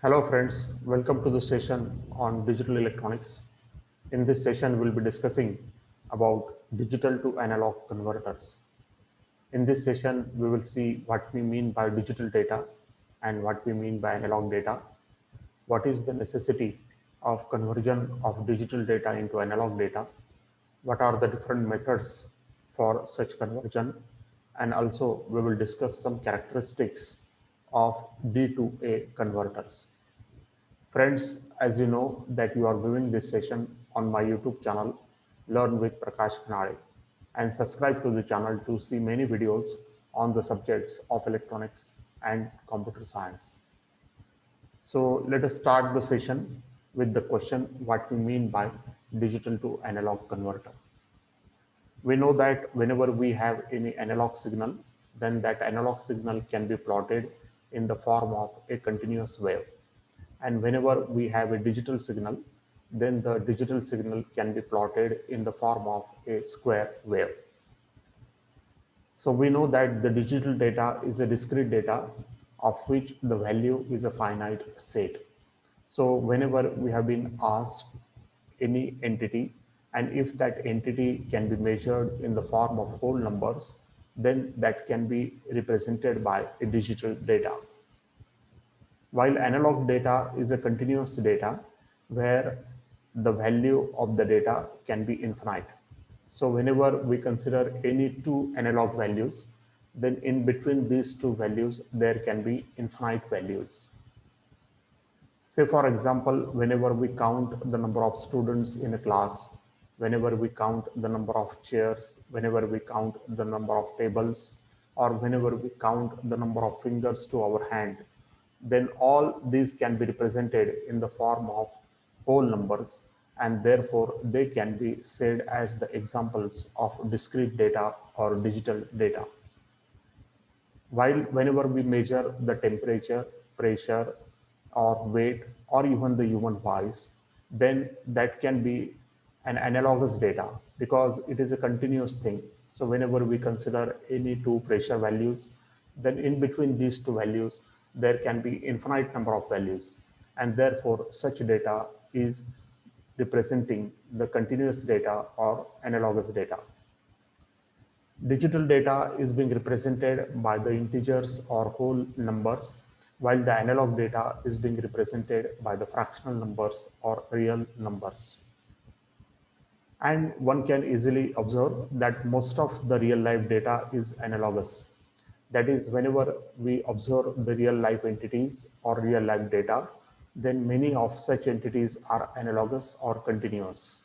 Hello friends, welcome to the session on digital electronics. In this session, we'll be discussing about digital to analog converters. In this session, we will see what we mean by digital data and what we mean by analog data. What is the necessity of conversion of digital data into analog data? What are the different methods for such conversion? And also, we will discuss some characteristics of D to A converters. Friends, as you know that you are viewing this session on my YouTube channel, Learn with Prakash Khanade, and subscribe to the channel to see many videos on the subjects of electronics and computer science. So let us start the session with the question what we mean by digital to analog converter. We know that whenever we have any analog signal, then that analog signal can be plotted in the form of a continuous wave. And whenever we have a digital signal, then the digital signal can be plotted in the form of a square wave. So we know that the digital data is a discrete data of which the value is a finite set. So whenever we have been asked any entity, and if that entity can be measured in the form of whole numbers, then that can be represented by a digital data. While analog data is a continuous data where the value of the data can be infinite. So whenever we consider any two analog values, then in between these two values, there can be infinite values. Say for example, whenever we count the number of students in a class, whenever we count the number of chairs, whenever we count the number of tables, or whenever we count the number of fingers to our hand, then all these can be represented in the form of whole numbers, and therefore they can be said as the examples of discrete data or digital data. While whenever we measure the temperature, pressure, or weight, or even the human voice, then that can be an analogous data because it is a continuous thing. So whenever we consider any two pressure values, then in between these two values, there can be infinite number of values. And therefore, such data is representing the continuous data or analogous data. Digital data is being represented by the integers or whole numbers, while the analog data is being represented by the fractional numbers or real numbers. And one can easily observe that most of the real life data is analogous. That is, whenever we observe the real life entities or real life data, then many of such entities are analogous or continuous.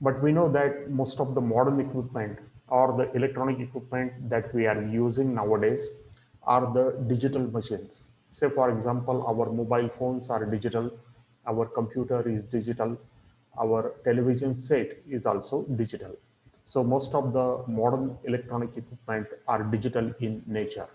But we know that most of the modern equipment or the electronic equipment that we are using nowadays are the digital machines. Say, for example, our mobile phones are digital, our computer is digital, our television set is also digital. So, most of the modern electronic equipment are digital in nature,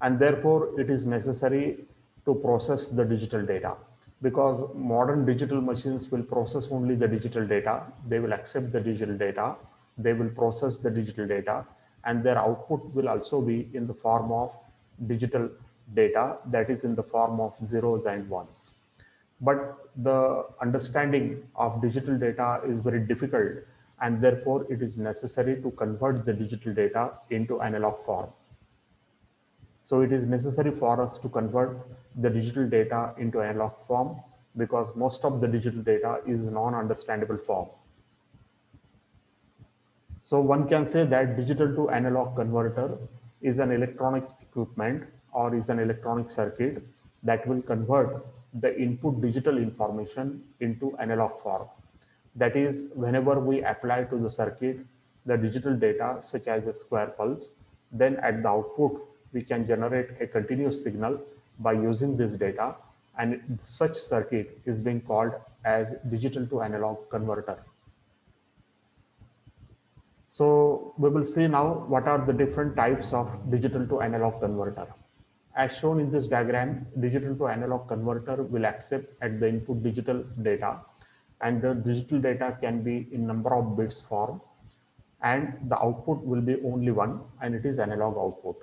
and therefore it is necessary to process the digital data because modern digital machines will process only the digital data, they will accept the digital data, they will process the digital data, and their output will also be in the form of digital data, that is in the form of zeros and ones. But the understanding of digital data is very difficult, and therefore it is necessary to convert the digital data into analog form. So it is necessary for us to convert the digital data into analog form because most of the digital data is non-understandable form. So one can say that digital to analog converter is an electronic equipment or is an electronic circuit that will convert the input digital information into analog form. That is, whenever we apply to the circuit the digital data such as a square pulse, then at the output we can generate a continuous signal by using this data, and such circuit is being called as digital to analog converter. So we will see now what are the different types of digital to analog converter. As shown in this diagram, digital to analog converter will accept at the input digital data, and the digital data can be in number of bits form, and the output will be only one, and it is analog output.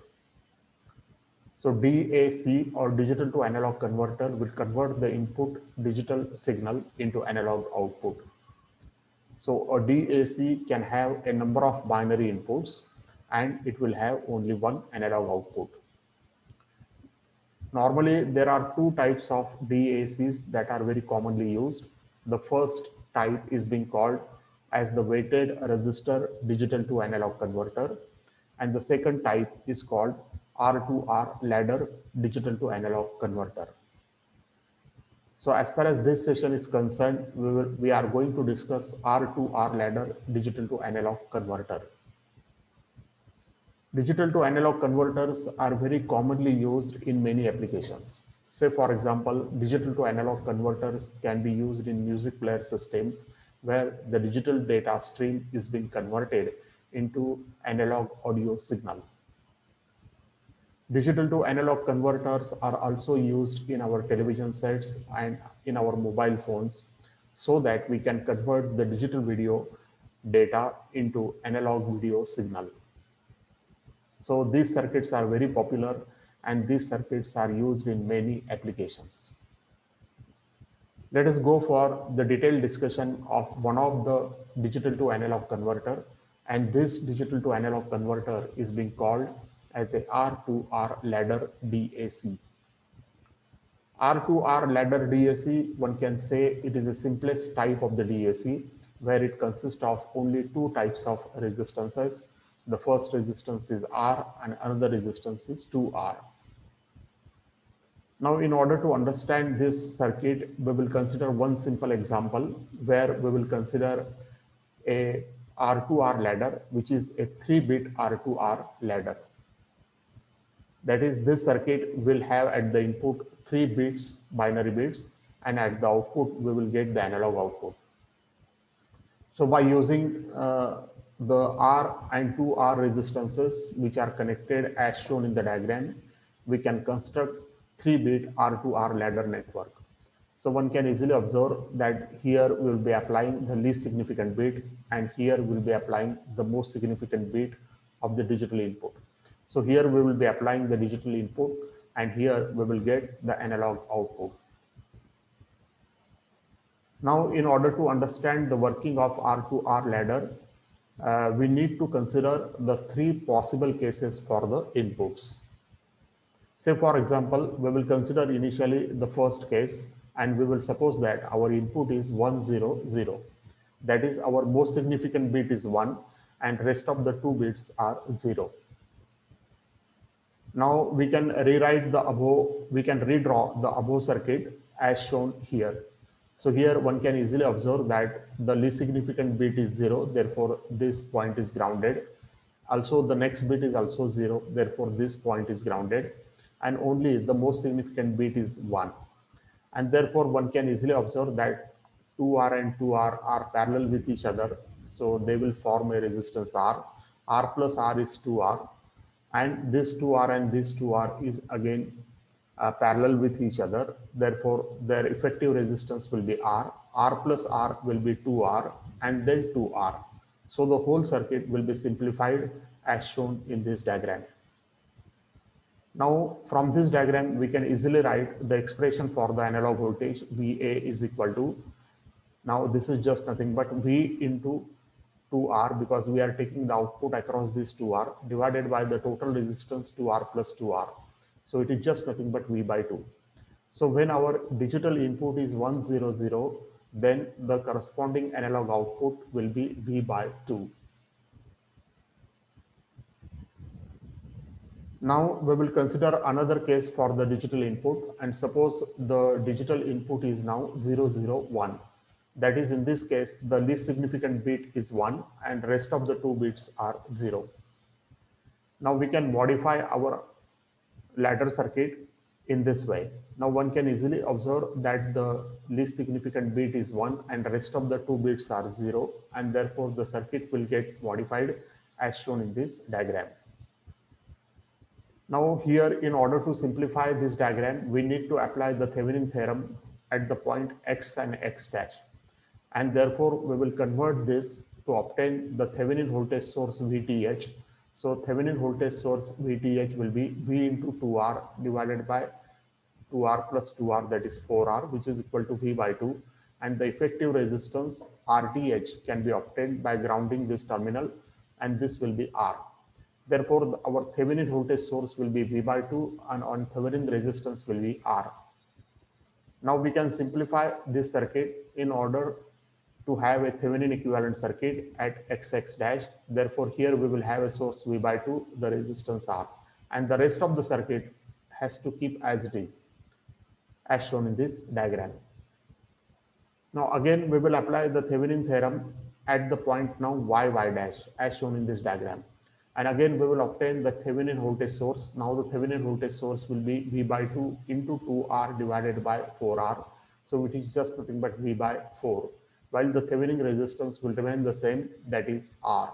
So DAC or digital to analog converter will convert the input digital signal into analog output. So a DAC can have a number of binary inputs and it will have only one analog output. Normally, there are two types of DACs that are very commonly used. The first type is being called as the weighted resistor digital to analog converter, and the second type is called R2R ladder digital to analog converter. So as far as this session is concerned, we are going to discuss R2R ladder digital to analog converter. Digital to analog converters are very commonly used in many applications. Say, for example, digital to analog converters can be used in music player systems where the digital data stream is being converted into analog audio signal. Digital to analog converters are also used in our television sets and in our mobile phones so that we can convert the digital video data into analog video signal. So these circuits are very popular and these circuits are used in many applications. Let us go for the detailed discussion of one of the digital to analog converter, and this digital to analog converter is being called as a R2R ladder DAC. R2R ladder DAC, one can say it is the simplest type of the DAC where it consists of only two types of resistances. The first resistance is R and another resistance is 2R. Now, in order to understand this circuit, we will consider one simple example where we will consider a R2R ladder, which is a 3-bit R2R ladder. That is, this circuit will have at the input 3 bits, binary bits, and at the output, we will get the analog output. So by using the R and 2R resistances, which are connected as shown in the diagram, we can construct 3-bit R2R ladder network. So one can easily observe that here we will be applying the least significant bit and here we will be applying the most significant bit of the digital input. So here we will be applying the digital input and here we will get the analog output. Now, in order to understand the working of R2R ladder, we need to consider the three possible cases for the inputs. Say, for example, we will consider initially the first case and we will suppose that our input is 1, 0, 0. That is, our most significant bit is 1 and rest of the 2 bits are 0. Now we can rewrite the above, we can redraw the above circuit as shown here. So here one can easily observe that the least significant bit is 0, therefore this point is grounded. Also the next bit is also 0, therefore this point is grounded, and only the most significant bit is 1. And therefore one can easily observe that 2R and 2R are parallel with each other, so they will form a resistance R. R plus R is 2R, and this 2R and this 2R is again parallel with each other. Therefore, their effective resistance will be R. R plus R will be 2R and then 2R. So the whole circuit will be simplified as shown in this diagram. Now, from this diagram, we can easily write the expression for the analog voltage VA is equal to, now this is just nothing but V into 2R, because we are taking the output across this 2R, divided by the total resistance 2R plus 2R. So it is just nothing but V by 2. So when our digital input is 1, 0, 0, then the corresponding analog output will be V by 2. Now we will consider another case for the digital input, and suppose the digital input is now 0, 0, 1. That is, in this case, the least significant bit is 1 and rest of the 2 bits are 0. Now we can modify our ladder circuit in this way. Now one can easily observe that the least significant bit is 1 and rest of the 2 bits are 0, and therefore the circuit will get modified as shown in this diagram. Now here, in order to simplify this diagram, we need to apply the Thevenin theorem at the point X and X dash. And therefore we will convert this to obtain the Thevenin voltage source VTH So Thevenin voltage source VTH will be V into 2R divided by 2R plus 2R, that is 4R, which is equal to V by 2. And the effective resistance RTH can be obtained by grounding this terminal, and this will be R. Therefore, our Thevenin voltage source will be V by 2, and on Thevenin resistance will be R. Now we can simplify this circuit in order to have a Thevenin equivalent circuit at XX dash. Therefore, here we will have a source V by 2, the resistance R, and the rest of the circuit has to keep as it is, as shown in this diagram. Now again, we will apply the Thevenin theorem at the point now y dash, as shown in this diagram. And again, we will obtain the Thevenin voltage source. Now the Thevenin voltage source will be V by 2 into 2R divided by 4R. So it is just nothing but V by 4. While the Thevenin resistance will remain the same, that is R.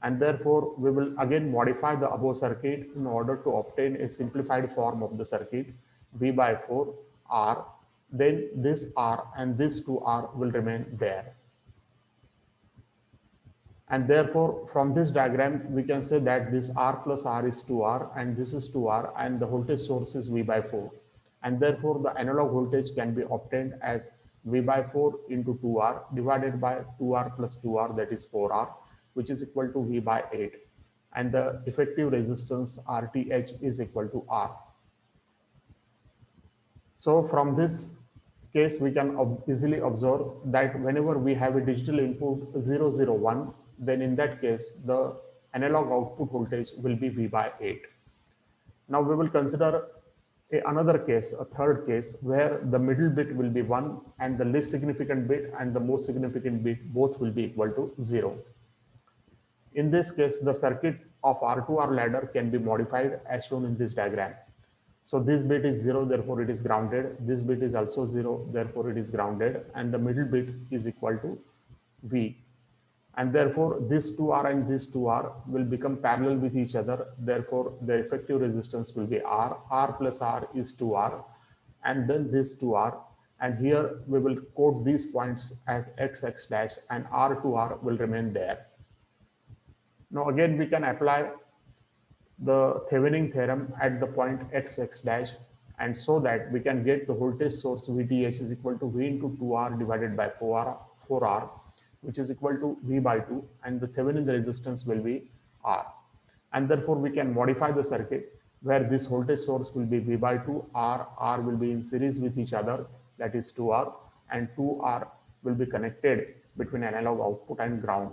And therefore, we will again modify the above circuit in order to obtain a simplified form of the circuit, V by 4 R. Then this R and this 2R will remain there. And therefore, from this diagram, we can say that this R plus R is 2R and this is 2R, and the voltage source is V by 4. And therefore, the analog voltage can be obtained as V by 4 into 2R divided by 2R plus 2R, that is 4R, which is equal to V by 8. And the effective resistance RTH is equal to R. So from this case, we can easily observe that whenever we have a digital input 001, then in that case, the analog output voltage will be V by 8. Now we will consider another case, a third case, where the middle bit will be 1 and the least significant bit and the most significant bit both will be equal to 0. In this case, the circuit of R2R ladder can be modified as shown in this diagram. So this bit is 0, therefore it is grounded. This bit is also 0, therefore it is grounded. And the middle bit is equal to V. And therefore this 2R and this 2R will become parallel with each other. Therefore the effective resistance will be R. R plus R is 2R. And then this 2R. And here we will quote these points as XX dash, and R2R will remain there. Now again, we can apply the Thevenin theorem at the point XX dash, and so that we can get the voltage source VTH is equal to V into 2R divided by 4R, which is equal to V by 2, and the Thevenin resistance will be R. And therefore we can modify the circuit where this voltage source will be V by 2, R will be in series with each other, that is 2R, and 2R will be connected between analog output and ground.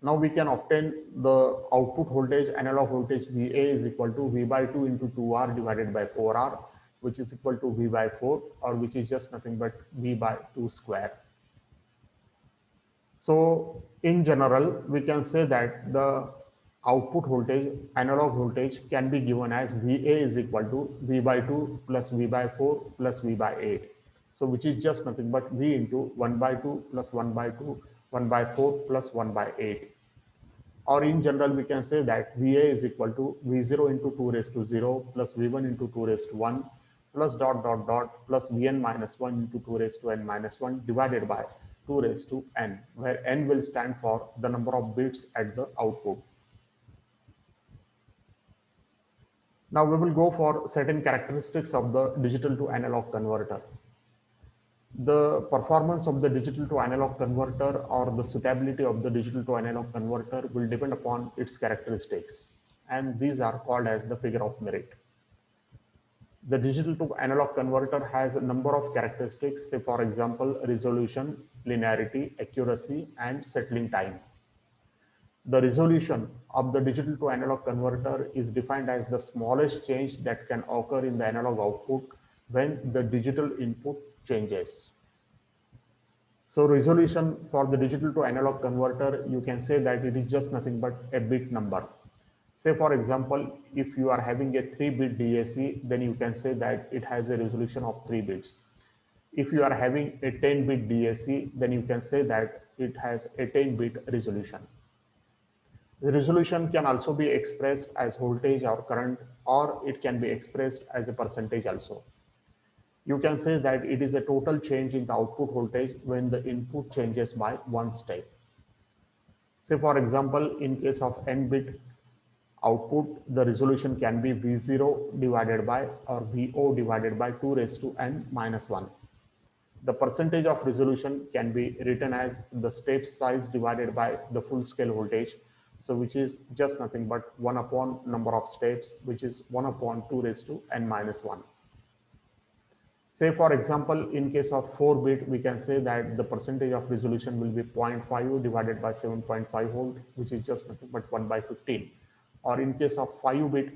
Now we can obtain the output voltage, analog voltage VA is equal to V by 2 into 2R divided by 4R, which is equal to V by 4, or which is just nothing but V by 2 square. So in general, we can say that the output voltage, analog voltage, can be given as VA is equal to V by 2 plus V by 4 plus V by 8. So which is just nothing but V into 1 by 2 plus 1 by 2, 1 by 4 plus 1 by 8. Or in general, we can say that VA is equal to V0 into 2 raised to 0 plus V1 into 2 raised to 1 plus dot dot dot plus Vn minus 1 into 2 raised to n minus 1 divided by 2 raised to n, where n will stand for the number of bits at the output. Now we will go for certain characteristics of the digital to analog converter. The performance of the digital to analog converter or the suitability of the digital to analog converter will depend upon its characteristics, and these are called as the figure of merit. The digital to analog converter has a number of characteristics, say for example, resolution, linearity, accuracy, and settling time. The resolution of the digital to analog converter is defined as the smallest change that can occur in the analog output when the digital input changes. So resolution for the digital to analog converter, you can say that it is just nothing but a bit number. Say for example, if you are having a 3-bit DAC, then you can say that it has a resolution of 3 bits. If you are having a 10-bit DAC, then you can say that it has a 10-bit resolution. The resolution can also be expressed as voltage or current, or it can be expressed as a percentage also. You can say that it is a total change in the output voltage when the input changes by 1 step. Say for example, in case of n bit output, the resolution can be V0 divided by or VO divided by 2 raised to n minus 1. The percentage of resolution can be written as the step size divided by the full scale voltage. So which is just nothing but 1 upon number of steps, which is 1 upon 2 raised to n minus 1. Say for example, in case of 4 bit, we can say that the percentage of resolution will be 0.5 divided by 7.5 volt, which is just nothing but 1 by 15. Or in case of 5 bit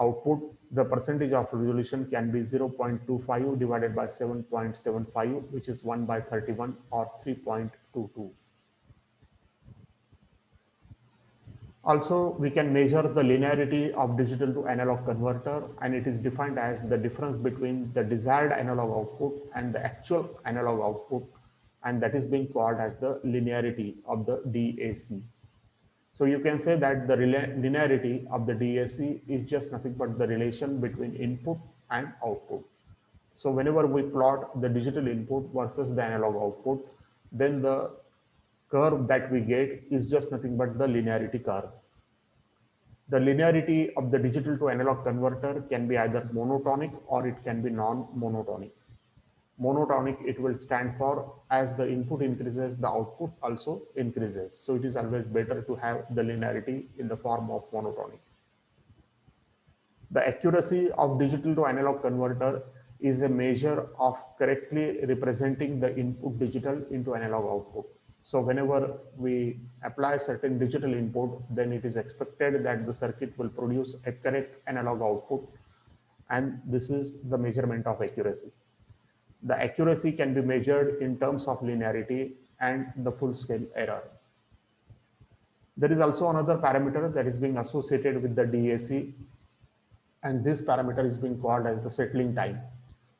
output, the percentage of resolution can be 0.25 divided by 7.75, which is 1 by 31 or 3.22. Also, we can measure the linearity of digital to analog converter, and it is defined as the difference between the desired analog output and the actual analog output, and that is being called as the linearity of the DAC. So you can say that the linearity of the DAC is just nothing but the relation between input and output. So whenever we plot the digital input versus the analog output, then the curve that we get is just nothing but the linearity curve. The linearity of the digital to analog converter can be either monotonic or it can be non-monotonic. Monotonic, it will stand for as the input increases, the output also increases. So it is always better to have the linearity in the form of monotonic. The accuracy of digital to analog converter is a measure of correctly representing the input digital into analog output. So whenever we apply certain digital input, then it is expected that the circuit will produce a correct analog output, and this is the measurement of accuracy. The accuracy can be measured in terms of linearity and the full scale error. There is also another parameter that is being associated with the DAC, and this parameter is being called as the settling time.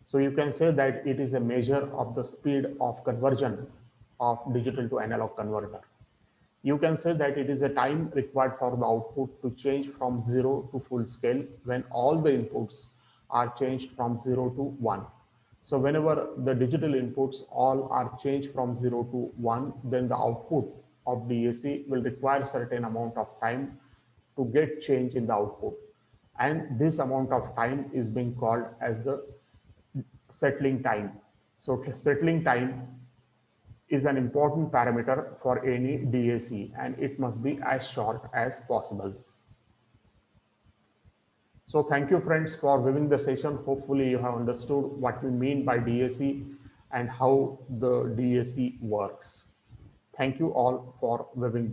So you can say that it is a measure of the speed of conversion of digital to analog converter. You can say that it is a time required for the output to change from 0 to full scale when all the inputs are changed from 0 to 1. So whenever the digital inputs all are changed from 0 to 1, then the output of DAC will require certain amount of time to get change in the output. And this amount of time is being called as the settling time. So settling time is an important parameter for any DAC, and it must be as short as possible. So thank you friends for viewing the session. Hopefully you have understood what we mean by DAC and how the DAC works. Thank you all for viewing.